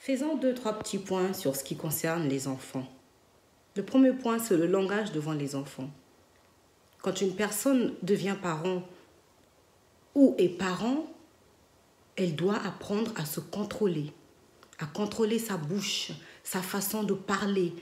Faisons deux, trois petits points sur ce qui concerne les enfants. Le premier point, c'est le langage devant les enfants. Quand une personne devient parent ou est parent, elle doit apprendre à se contrôler, à contrôler sa bouche, sa façon de parler,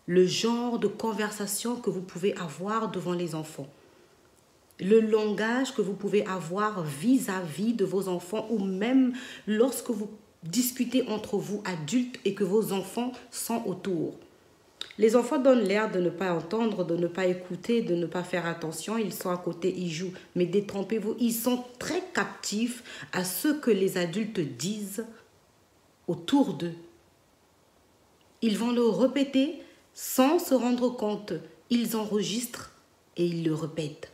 le genre de conversation que vous pouvez avoir devant les enfants, le langage que vous pouvez avoir vis-à-vis de vos enfants ou même lorsque vous discutez entre vous adultes et que vos enfants sont autour. Les enfants donnent l'air de ne pas entendre, de ne pas écouter, de ne pas faire attention. Ils sont à côté, ils jouent. Mais détrompez-vous, ils sont très captifs à ce que les adultes disent autour d'eux. Ils vont le répéter sans se rendre compte. Ils enregistrent et ils le répètent.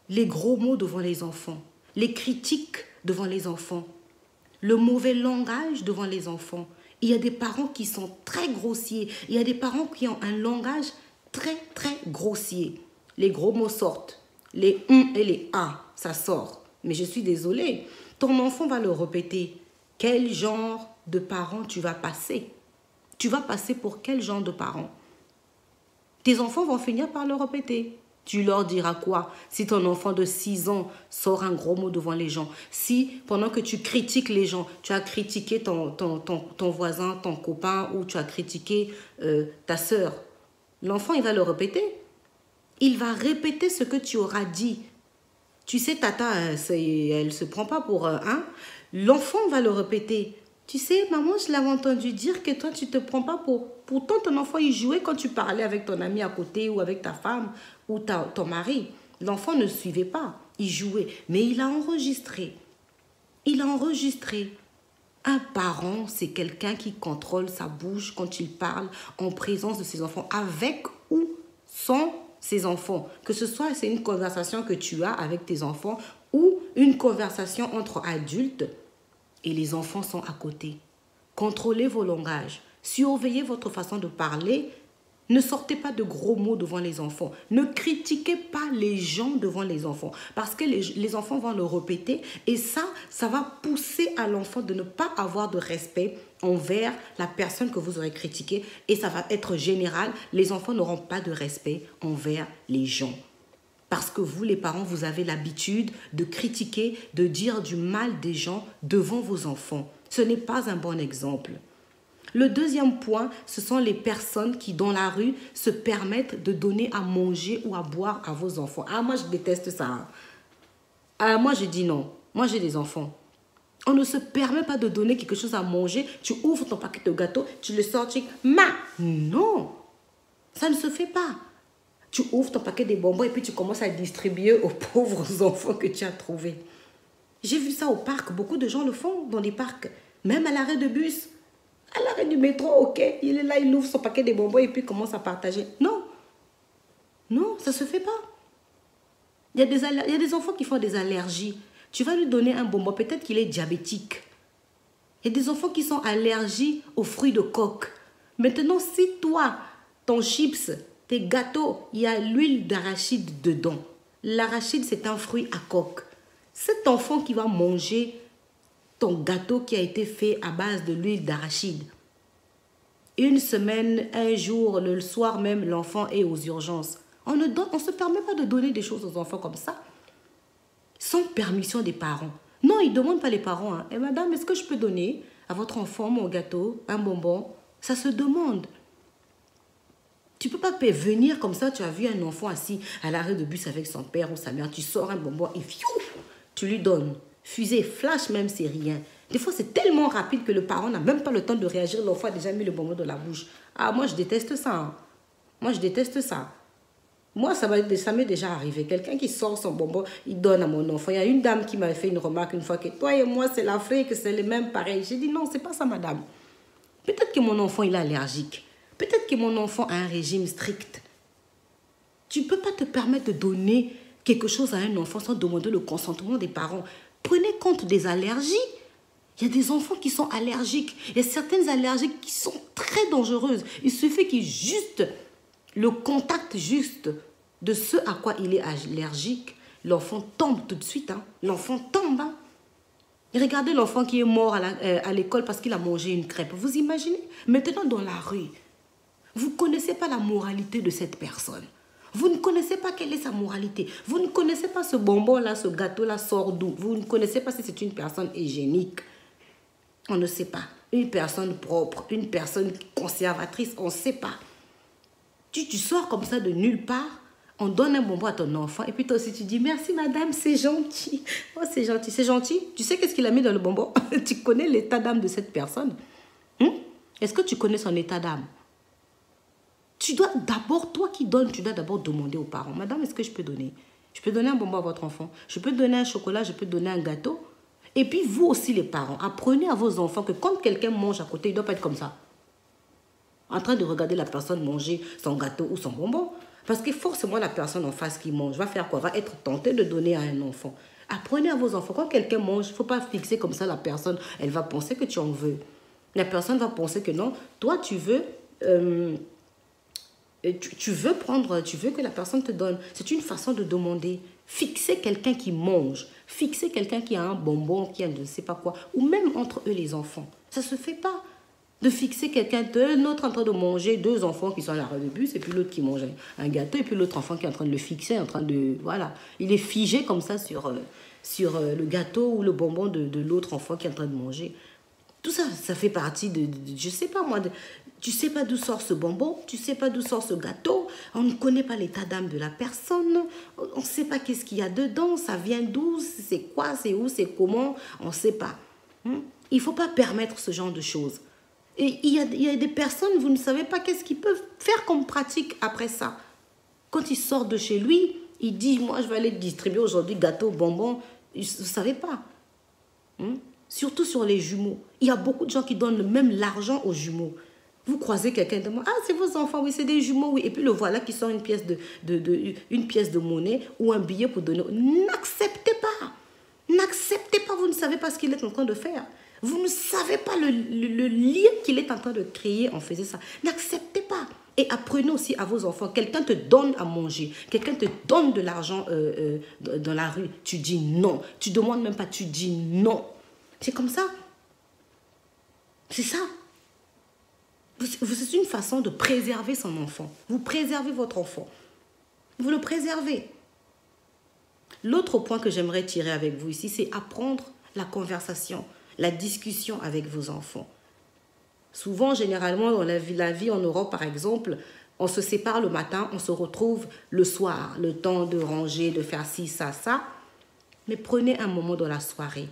Les gros mots devant les enfants, les critiques devant les enfants, le mauvais langage devant les enfants. Il y a des parents qui sont très grossiers. Il y a des parents qui ont un langage très, très grossier. Les gros mots sortent. Les et les a, ça sort. Mais je suis désolée. Ton enfant va le répéter. Quel genre de parent tu vas passer? Tu vas passer pour quel genre de parent? Tes enfants vont finir par le répéter. Tu leur diras quoi? Si ton enfant de 6 ans sort un gros mot devant les gens, si pendant que tu critiques les gens, tu as critiqué ton voisin, ton copain ou tu as critiqué ta sœur, l'enfant il va le répéter. Il va répéter ce que tu auras dit. Tu sais, tata, elle ne se prend pas pour un. L'enfant va le répéter. Tu sais, maman, je l'avais entendu dire que toi, tu ne te prends pas pour... Pourtant, ton enfant, il jouait quand tu parlais avec ton ami à côté ou avec ta femme ou ton mari. L'enfant ne suivait pas, il jouait. Mais il a enregistré. Il a enregistré. Un parent, c'est quelqu'un qui contrôle sa bouche quand il parle en présence de ses enfants, avec ou sans ses enfants. Que ce soit, c'est une conversation que tu as avec tes enfants ou une conversation entre adultes. Et les enfants sont à côté. Contrôlez vos langages. Surveillez votre façon de parler. Ne sortez pas de gros mots devant les enfants. Ne critiquez pas les gens devant les enfants. Parce que les enfants vont le répéter. Et ça va pousser à l'enfant de ne pas avoir de respect envers la personne que vous aurez critiquée. Et ça va être général. Les enfants n'auront pas de respect envers les gens. Parce que vous, les parents, vous avez l'habitude de critiquer, de dire du mal des gens devant vos enfants. Ce n'est pas un bon exemple. Le deuxième point, ce sont les personnes qui, dans la rue, se permettent de donner à manger ou à boire à vos enfants. Ah, moi, je déteste ça. Ah, moi, je dis non. Moi, j'ai des enfants. On ne se permet pas de donner quelque chose à manger. Tu ouvres ton paquet de gâteaux, tu le sors, tu dis, non, ça ne se fait pas. Tu ouvres ton paquet de bonbons et puis tu commences à distribuer aux pauvres enfants que tu as trouvés. J'ai vu ça au parc. Beaucoup de gens le font dans les parcs. Même à l'arrêt de bus. À l'arrêt du métro, ok. Il est là, il ouvre son paquet de bonbons et puis commence à partager. Non. Non, ça ne se fait pas. Il y a des enfants qui font des allergies. Tu vas lui donner un bonbon. Peut-être qu'il est diabétique. Il y a des enfants qui sont allergiques aux fruits de coque. Maintenant, si toi, ton chips... Tes gâteaux, il y a l'huile d'arachide dedans. L'arachide, c'est un fruit à coque. Cet enfant qui va manger ton gâteau qui a été fait à base de l'huile d'arachide, une semaine, un jour, le soir même, l'enfant est aux urgences. On ne se permet pas de donner des choses aux enfants comme ça, sans permission des parents. Non, ils ne demandent pas les parents. Hein. Et madame, est-ce que je peux donner à votre enfant mon gâteau, un bonbon? Ça se demande. Tu ne peux pas venir comme ça, tu as vu un enfant assis à l'arrêt de bus avec son père ou sa mère, tu sors un bonbon et tu lui donnes. Fusée, flash même, c'est rien. Des fois, c'est tellement rapide que le parent n'a même pas le temps de réagir. L'enfant a déjà mis le bonbon dans la bouche. Ah, moi, je déteste ça. Hein. Moi, je déteste ça. Moi, ça m'est déjà arrivé. Quelqu'un qui sort son bonbon, il donne à mon enfant. Il y a une dame qui m'avait fait une remarque une fois que toi et moi, c'est l'Afrique, c'est les mêmes pareils. J'ai dit non, c'est pas ça, madame. Peut-être que mon enfant, il est allergique. Peut-être que mon enfant a un régime strict. Tu ne peux pas te permettre de donner quelque chose à un enfant sans demander le consentement des parents. Prenez compte des allergies. Il y a des enfants qui sont allergiques. Il y a certaines allergies qui sont très dangereuses. Il suffit qu'il y ait juste le contact juste de ce à quoi il est allergique. L'enfant tombe tout de suite. Hein. L'enfant tombe. Hein. Et regardez l'enfant qui est mort à l'école parce qu'il a mangé une crêpe. Vous imaginez? Maintenant, dans la rue, vous ne connaissez pas la moralité de cette personne. Vous ne connaissez pas quelle est sa moralité. Vous ne connaissez pas ce bonbon-là, ce gâteau-là sort d'où. Vous ne connaissez pas si c'est une personne hygiénique. On ne sait pas. Une personne propre, une personne conservatrice, on ne sait pas. Tu sors comme ça de nulle part, on donne un bonbon à ton enfant et puis toi aussi tu dis merci madame, c'est gentil. Oh, c'est gentil, c'est gentil. Tu sais qu'est-ce qu'il a mis dans le bonbon? Tu connais l'état d'âme de cette personne? Est-ce que tu connais son état d'âme? Tu dois d'abord, toi qui donnes, tu dois d'abord demander aux parents. Madame, est-ce que je peux donner? Je peux donner un bonbon à votre enfant. Je peux donner un chocolat, je peux donner un gâteau. Et puis vous aussi les parents, apprenez à vos enfants que quand quelqu'un mange à côté, il ne doit pas être comme ça. En train de regarder la personne manger son gâteau ou son bonbon. Parce que forcément la personne en face qui mange va faire quoi? Va être tentée de donner à un enfant. Apprenez à vos enfants. Quand quelqu'un mange, il ne faut pas fixer comme ça la personne. Elle va penser que tu en veux. La personne va penser que non, toi tu veux... tu veux que la personne te donne. C'est une façon de demander. Fixer quelqu'un qui mange, fixer quelqu'un qui a un bonbon, qui a je ne sais pas quoi, ou même entre eux les enfants. Ça ne se fait pas. De fixer quelqu'un, un autre en train de manger, deux enfants qui sont à l'arrêt de bus, et puis l'autre qui mange un gâteau, et puis l'autre enfant qui est en train de le fixer, en train de... Voilà. Il est figé comme ça sur le gâteau ou le bonbon de l'autre enfant qui est en train de manger. Tout ça, ça fait partie de je sais pas moi, tu sais pas d'où sort ce bonbon, tu sais pas d'où sort ce gâteau, on ne connaît pas l'état d'âme de la personne, on ne sait pas qu'est-ce qu'il y a dedans, ça vient d'où, c'est quoi, c'est où, c'est comment, on ne sait pas. Il ne faut pas permettre ce genre de choses. Et il y a des personnes, vous ne savez pas qu'est-ce qu'ils peuvent faire comme pratique après ça. Quand il sort de chez lui, il dit, moi je vais aller distribuer aujourd'hui gâteau, bonbon, vous ne savez pas. Surtout sur les jumeaux. Il y a beaucoup de gens qui donnent même l'argent aux jumeaux. Vous croisez quelqu'un et demande, ah c'est vos enfants, oui c'est des jumeaux, oui. Et puis le voilà qui sort une pièce de monnaie ou un billet pour donner. N'acceptez pas. N'acceptez pas, vous ne savez pas ce qu'il est en train de faire. Vous ne savez pas le lien qu'il est en train de créer en faisant ça. N'acceptez pas. Et apprenez aussi à vos enfants, quelqu'un te donne à manger, quelqu'un te donne de l'argent dans la rue, tu dis non. Tu ne demandes même pas, tu dis non. C'est comme ça. C'est ça. C'est une façon de préserver son enfant. Vous préservez votre enfant. Vous le préservez. L'autre point que j'aimerais tirer avec vous ici, c'est apprendre la conversation, la discussion avec vos enfants. Souvent, généralement, dans la vie en Europe, par exemple, on se sépare le matin, on se retrouve le soir, le temps de ranger, de faire ci, ça, ça. Mais prenez un moment dans la soirée.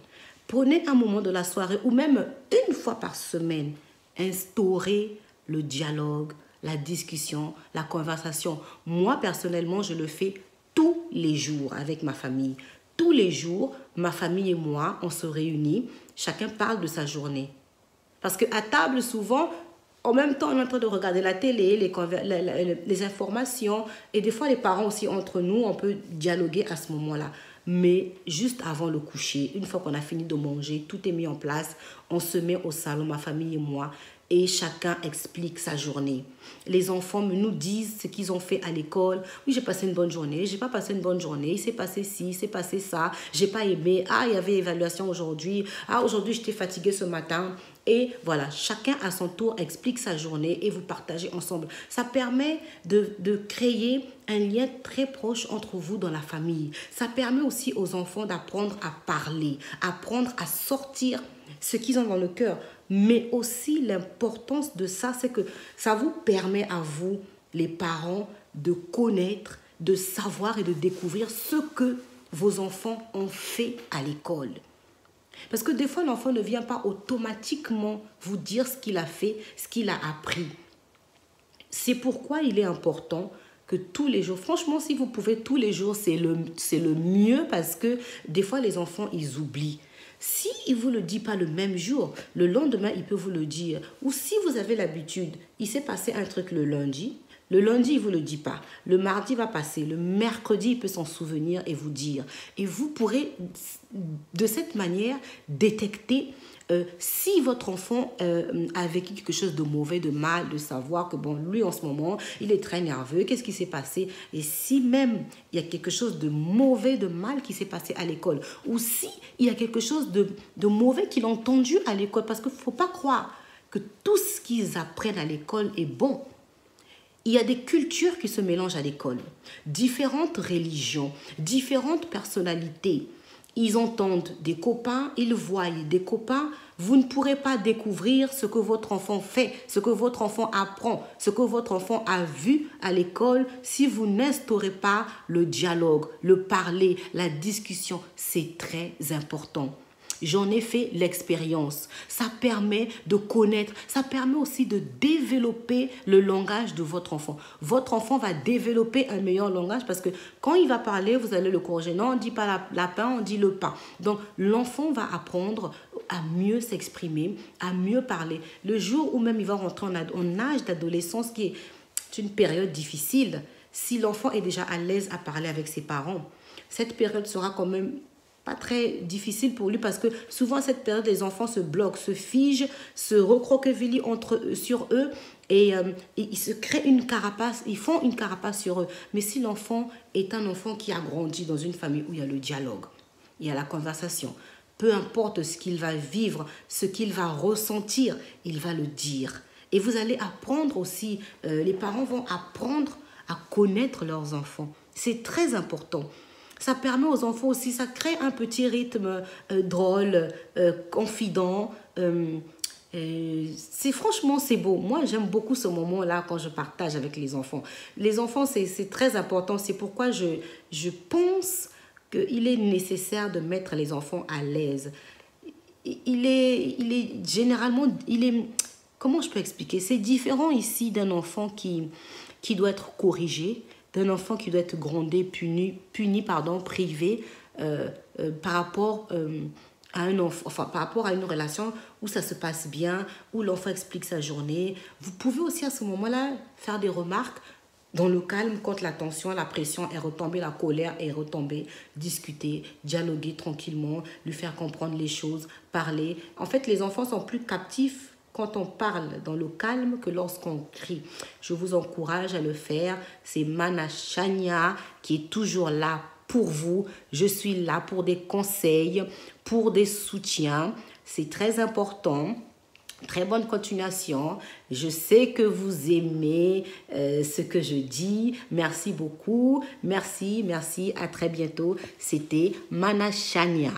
Prenez un moment de la soirée ou même une fois par semaine, instaurez le dialogue, la discussion, la conversation. Moi, personnellement, je le fais tous les jours avec ma famille. Tous les jours, ma famille et moi, on se réunit, chacun parle de sa journée. Parce qu'à table, souvent, en même temps, on est en train de regarder la télé, les informations, et des fois, les parents aussi, entre nous, on peut dialoguer à ce moment-là. Mais juste avant le coucher, une fois qu'on a fini de manger, tout est mis en place, on se met au salon, ma famille et moi, et chacun explique sa journée. Les enfants nous disent ce qu'ils ont fait à l'école. Oui, j'ai passé une bonne journée, j'ai pas passé une bonne journée, il s'est passé ci, il s'est passé ça, j'ai pas aimé, ah, il y avait évaluation aujourd'hui, ah, aujourd'hui j'étais fatiguée ce matin. Et voilà, chacun à son tour explique sa journée et vous partagez ensemble. Ça permet de créer un lien très proche entre vous dans la famille. Ça permet aussi aux enfants d'apprendre à parler, apprendre à sortir ce qu'ils ont dans le cœur. Mais aussi l'importance de ça, c'est que ça vous permet à vous, les parents, de connaître, de savoir et de découvrir ce que vos enfants ont fait à l'école. Parce que des fois, l'enfant ne vient pas automatiquement vous dire ce qu'il a fait, ce qu'il a appris. C'est pourquoi il est important que tous les jours, franchement, si vous pouvez tous les jours, c'est le mieux parce que des fois, les enfants, ils oublient. Si il ne vous le dit pas le même jour, le lendemain, il peut vous le dire. Ou si vous avez l'habitude, il s'est passé un truc le lundi, Le lundi, il ne vous le dit pas. Le mardi va passer. Le mercredi, il peut s'en souvenir et vous dire. Et vous pourrez, de cette manière, détecter si votre enfant a vécu quelque chose de mauvais, de mal, de savoir que, bon, lui, en ce moment, il est très nerveux. Qu'est-ce qui s'est passé? Et si même il y a quelque chose de mauvais, de mal qui s'est passé à l'école, ou si il y a quelque chose de mauvais qu'il a entendu à l'école, parce qu'il ne faut pas croire que tout ce qu'ils apprennent à l'école est bon. Il y a des cultures qui se mélangent à l'école, différentes religions, différentes personnalités. Ils entendent des copains, ils voient des copains. Vous ne pourrez pas découvrir ce que votre enfant fait, ce que votre enfant apprend, ce que votre enfant a vu à l'école si vous n'instaurez pas le dialogue, le parler, la discussion. C'est très important. J'en ai fait l'expérience. Ça permet de connaître, ça permet aussi de développer le langage de votre enfant. Votre enfant va développer un meilleur langage parce que quand il va parler, vous allez le corriger. Non, on ne dit pas lapin, on dit le pas. Donc, l'enfant va apprendre à mieux s'exprimer, à mieux parler. Le jour où même il va rentrer en âge d'adolescence, qui est une période difficile, si l'enfant est déjà à l'aise à parler avec ses parents, cette période sera quand même pas très difficile pour lui parce que souvent à cette période, les enfants se bloquent, se figent, se recroquevillent sur eux et ils se créent une carapace, ils font une carapace sur eux. Mais si l'enfant est un enfant qui a grandi dans une famille où il y a le dialogue, il y a la conversation, peu importe ce qu'il va vivre, ce qu'il va ressentir, il va le dire. Et vous allez apprendre aussi, les parents vont apprendre à connaître leurs enfants. C'est très important. Ça permet aux enfants aussi, ça crée un petit rythme drôle, confident. Franchement, c'est beau. Moi, j'aime beaucoup ce moment-là quand je partage avec les enfants. Les enfants, c'est très important. C'est pourquoi je pense qu'il est nécessaire de mettre les enfants à l'aise. Comment je peux expliquer? C'est différent ici d'un enfant qui doit être corrigé, d'un enfant qui doit être grondé, puni, privé par rapport à un enfant, enfin par rapport à une relation où ça se passe bien, où l'enfant explique sa journée. Vous pouvez aussi à ce moment-là faire des remarques dans le calme quand la tension, la pression est retombée, la colère est retombée, discuter, dialoguer tranquillement, lui faire comprendre les choses, parler. En fait, les enfants sont plus captifs quand on parle dans le calme que lorsqu'on crie. Je vous encourage à le faire. C'est Mana Shania qui est toujours là pour vous. Je suis là pour des conseils, pour des soutiens. C'est très important. Très bonne continuation. Je sais que vous aimez ce que je dis. Merci beaucoup. Merci. À très bientôt. C'était Mana Shania.